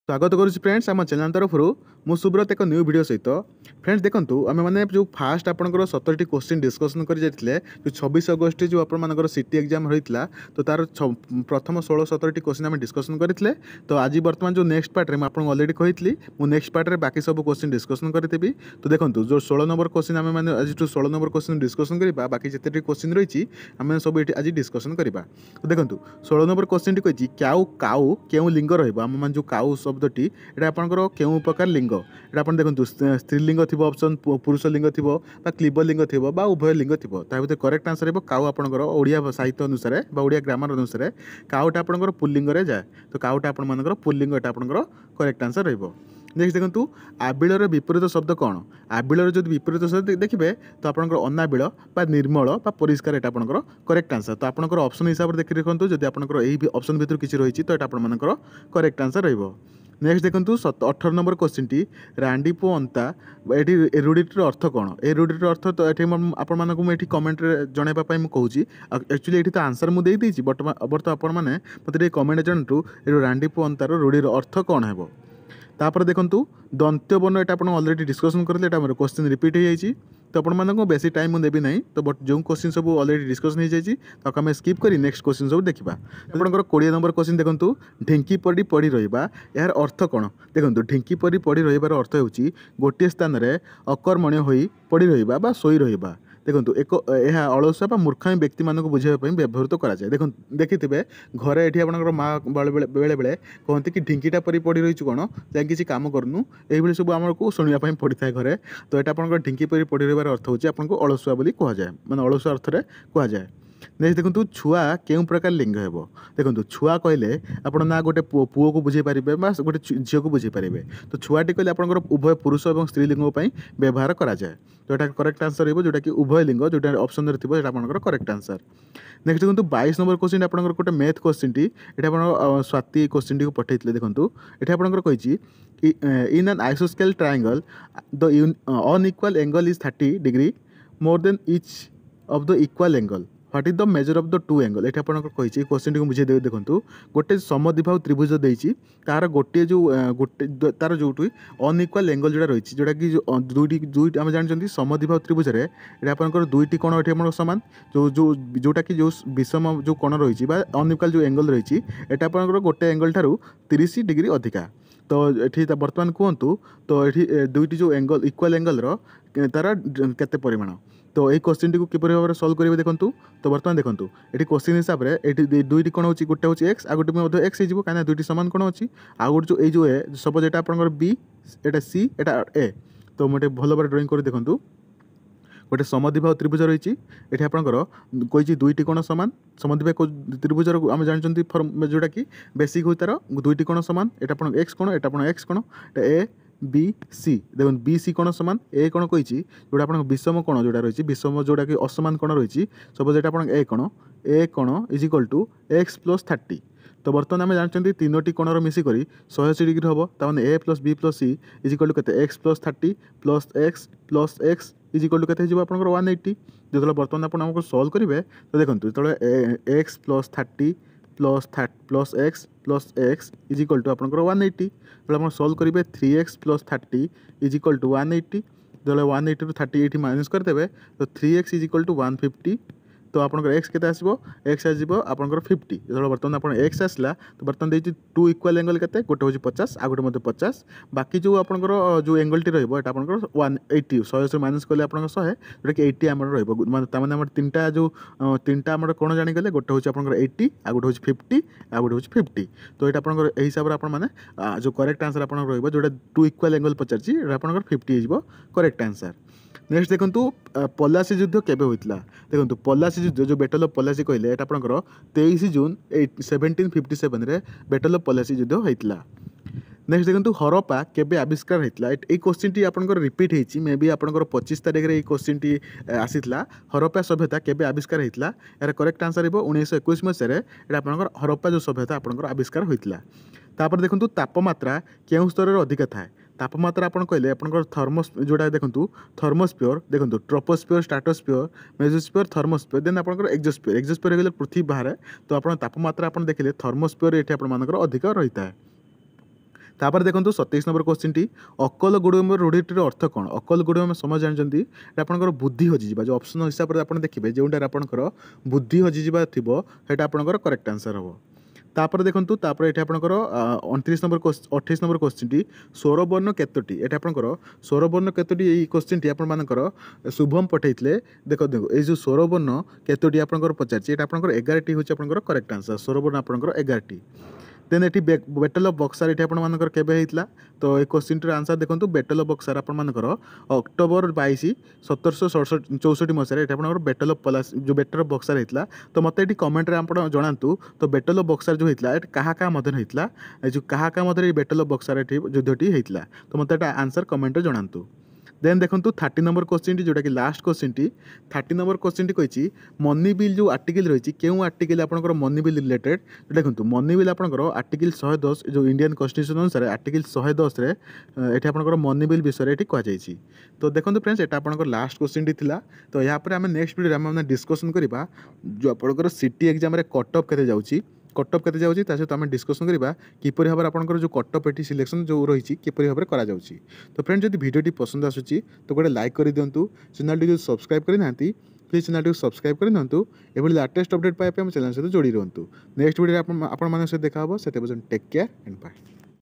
स्वागत करुच्ची फ्रेंड्स आम चैनल तरफ मु सुब्रत एक न्यू वीडियो सहित फ्रेंड्स देखो आम मैंने जो फास्ट आपंकर 17टी क्वेश्चन डिस्कसन कर जो 26 अगस्ट जो आपर सिटी एग्जाम होता तो तार प्रथम 16-17टी क्वेश्चन आम डिस्कसन करते तो आज बर्तमान जो नेक्स्ट पार्ट में आपको अलरेडी कही नेक्स्ट पार्ट में बाकी सब क्वेश्चन डिस्कसन करी तो देखो जो 16 नंबर क्वेश्चन आम मैंने आज 16 नंबर क्वेश्चन डिस्कसन करवा बाकी जिते क्वेश्चन रही आम सब ये आज डिस्कसन करवा तो देखो 16 नंबर क्वेश्चन टी कही क्याउ काउ क्यों लिंग रहा जो काउ शब्दटी এটা আপনার কেউ প্রকার লিঙ্গ এটা আপনার দেখুন স্ত্রীলিঙ্গ থিব অপশন পুরুষ লিঙ্গ থিব বা ক্লিব লিঙ্গ থিব বা উভয় লিঙ্গ থিব তা ভিতরে করেক্ট আনসর হব কাউ আপনার ওড়িয়া সাহিত্য অনুসারে বা ওড়িয়া গ্রামার অনুসারে কাউটা আপনার পুল্লিঙ্গরে যায় তো কাউটা আপনার পুল্লিঙ্গ এটা আপনার করেক্ট আনসর রহব नेक्स्ट देखो आबिलर विपरीत शब्द कौन आबिलर जो विपरीत शब्द देखिए तो आपंकर अनाबिल निर्मल परिष्कार यहाँ आपंकर करेक्ट आंसर तो आपंकर ऑप्शन हिसाब से देखिए देखो जब आपंकर यही ऑप्शन भर किसी रही तो यहाँ आपर करेक्ट आंसर रही नेक्स्ट देखो 18 नंबर क्वेश्चन टी रांडीपु अंता ये रूढ़ीटर अर्थ कौन ये रूढ़ीटर अर्थ तो ये आपको कमेंट जनवाई मुझे एक्चुअली ये तो आंसर मुझे बट आपण मैंने मतलब कमेंट जनातु रांडीपु अंतार रूढ़ीर अर्थ कौन है तापर देखो दंत्य वर्ण यहाँ आप अलरेडी डिस्कसन करते क्वेश्चन रिपीट हो जाए तो आपको बेसी टाइम मुझे देवी ना तो बट जो क्वेश्चन सब अलरेडी डिस्कसन हो जाए तो आम स्किप कर नेक्स्ट क्वेश्चन सब देखा आपंकर 20 नंबर क्वेश्चन देखो ढिंकी पड़ी पड़ी रहा यार अर्थ कौन देखो ढिंकी पड़ी पड़ी रही अर्थ हो गोटे स्थान में अकर्मण्य हो पड़ी रहा शोई रहा देखो एक यह अलसुआ मूर्खामी व्यक्ति मानक बुझाई व्यवहृत कराए देखो देखिए घरे ये आप माँ बेले बेले कहते कि ढिंकीटा परी पड़ी रही कौन जाए किसी कम करूँ ये सब आमको शुणापी पड़ी था घरे तो यहाँ आप ढिंकी परी पड़ी रही अर्थ हो आपको अलसुआ बोली कहुए माने अलसुआ अर्थ में कहुए नेक्स्ट देखो छुआ क्यों प्रकार लिंग है देखो छुआ कहले आप ना गोटे पुओ को बुझे पारे गोटे झील को बुझे पारे तो छुआटी कहले आप उभय पुरुष और स्त्रीलिंग व्यवहार कराए तो यहाँ करेक्ट आंसर जोटा कि उभय लिंग जोटा ऑप्शन थी आप करेक्ट आंसर नेक्स्ट देखो 22 नंबर क्वेश्चन आप गोटे मैथ क्वेश्चन टी ये आप स्वाति क्वेश्चन टी पठे देखो ये आपंकर कही इन एन आइसोस्केल triangle the unequal angle is 30 degree more than each of the equal angle what is the measure of the two angle ये आपको कही क्वेश्चन टी बुझे देखो गोटे समद्विबाहु त्रिभुज देती तार गोटे जो गोटे तार जो अनइक्वल एंगल जोड़ा रही जोटा कि दुईटी आम जानते समद्विबाहु त्रिभुज में ये आपंकर दुईटी कोण ये सामान जो जो जोटा कि जो विषम जो कोण रही अनइक्वल जो एंगल रही है आपंकर गोटे एंगल ठारू 30 डिग्री अधिका तो ये बर्तमान कहतु तो ये दुईटी जो एंगल इक्वल एंगल तार केते परिमाण तो ये क्वेश्चन टी किपर भाव में सल्व करेंगे देखो तो बर्तमान देखो ये क्वेश्चन हिसाब से ये दुईटी कौन हो गोटे हूँ एक्स आ गोटे एक्स हो कहीं दुईटी सामान कौन अच्छी आ गोटे जो जो ए सपोज यहाँ आप बी एटा सी एटा ए तो मुझे भल भाव ड्रॉइंग कर देखूँ गोटे समद्विबाहु त्रिभुज रही ये आपंकर कही दुईटी कोण सामान समद्विबाहु त्रिभुज आम जानते फर्म जोटा कि बेसिक हो तार दुईटी कोण सामान यहाँ आप एक्स कोण यहाँ एक्स कोण ए बी सी देखो बी सी कोण सामान ए कोण कही जोटा आप विषम कोण जोटा रही विषम जोटा कि असमान कोण रही सपोज यहाँ आप ए कोण is equal to x plus 30 तो बर्तमान आम जानते तीनोटी कोणर मिसिक 180 डिग्री हम ताने A plus B plus C is equal to के x plus 30 plus x is equal to के आप 180 जो बर्तमान आपको सल्व करेंगे तो देखो जो x plus 30 plus x is equal to आप 180 जो आप सल्व करेंगे 3x plus 30 is equal to 180 जो 180 टू 30 ये माइनस करदे तो 3x इज इक्वल टू 150 तो आपंकर एक्स के एक्स आसो आपंकर 50 जो बर्तमान आप एक्स आसला तो बर्तमान देखिए टू इक्वल एंगल के गोटे हूँ 50 आ गोटे 50 बाकी जो आपंकर जो एंगल टी रहा 180 100 माइनस कले आप 100 जोटा कि 80 आम रहा तीनटा जो तीनटा आम कौन जानीगले गोटे हूँ आप 80 आ गोटे हूँ 50 आ गोटे हूँ 50 तो ये आप हिसाब से आपने जो करेक्ट आंसर आप जोटा टू इक्वल एंगल पचार आप 50 हो करेक्ट आंसर नेक्स्ट देखो पलासी युद्ध केबे होइतला देखो पलासी युद्ध जो बैटल ऑफ पलासी कहले एटा आपनकर 23 जून 1757 रे बैटल ऑफ पलासी युद्ध होइतला नेक्स्ट देखो हरप्पा केबे आविष्कार होइतला ए क्वेश्चन टी आपनकर रिपीट हेची मे बी आपनकर 25 तारिख रे ए क्वेश्चन टी आसीतला हरप्पा सभ्यता केबे आविष्कार होइतला यार करेक्ट आंसर हेबो 1921 मसिया रे एटा आपनकर हरप्पा जो सभ्यता आपनकर आविष्कार होइतला तापर देखो तापमात्रा केउ स्तर रे अधिक थाए तापमात्रा आप कहले आप थर्मोस जोड़ा देखो थर्मोस्फियर देखो troposphere stratosphere mesosphere thermosphere then आप एक्जोस्फियर हो पृथ्वी बाहर तो आप तापमात्रा आप देखिए थर्मोस्फियर ये अधिक रही है तापर देखो 27 नंबर क्वेश्चन टी अकल गुड़म रूढ़ीटीर अर्थ कौन अकल गुड़म समझ जानते आपंकर बुद्धि हजिजा जो ऑप्शन हिसाब से आप देखिए जोटार आपंकर बुद्धि हजिजा थी से आपंकर करेक्ट आंसर हम तापर देखो तापर ये आपंकर 29 नंबर 28 नंबर क्वेश्चन टी स्वरवर्ण केतोटी ये आपंकर स्वरवर्ण केतोटी ये क्वेश्चन टी आपर शुभम पठे देखो देखो ये जो स्वरवर्ण केतोटी आपंकर पचार ये आपंकर 11टी हूँ आपंकर करेक्ट आंसर स्वरवर्ण आपंकर 11टी देन ये बैटल ऑफ बक्सार ये आपर केबे होता तो ये क्वेश्चन टीर आंसर देखो बैटल ऑफ बक्सार आपर अक्टोबर 22 1764 मसीह ये आप बैटल ऑफ पलास जो बैटल ऑफ बक्सार होता तो मत ये कमेंट आप जनातु तो बैटल ऑफ बक्सार जो होता है क्या मध्य होता जो क्या मध्य बैटल ऑफ बक्सार युद्धटी होता तो मत आंसर कमेंट जनातु देन देखो 30 नंबर क्वेश्चन टी जोटा कि last question T 30 number question T कही मनी बिल जो आर्टिकल रही क्यों आर्टिकल आपंकर मनी बिल रिलेटेड देखो मनी बिल आपंकर आर्टिकल 110 जो इंडियन कन्स्टिट्यूशन अनुसार आर्टिकल 110 रे ये आपंकर मनी बिल विषय ये कहुई तो देखो फ्रेंड्स ये आपंकर लास्ट क्वेश्चन टी थिला तो यहाँ पर आम नेक्स्ट वीडियो आम डिस्कसन करवा जो आपंकर सिटी एग्जाम कट ऑफ केते जाउची कट ऑफ केते जाउची ता सहित आम डिस्कसन करवा किपरि भाव आपंकर जो कट ऑफ एटी सिलेक्शन जो रही किपरि भाव करा जाउची तो फ्रेंड्स जदि वीडियोटी पसंद आसुची तो गोटे लाइक कर दिंतु चैनल टी सब्सक्राइब करना प्लीज चैनल टी सब्सक्राइब कर दिंतु एभली लेटेस्ट अपडेट पाइबा चैनल सहित जोड़ी रुहतु नेक्स्ट वीडियो आप देखा से टेक केयर एंड बाय।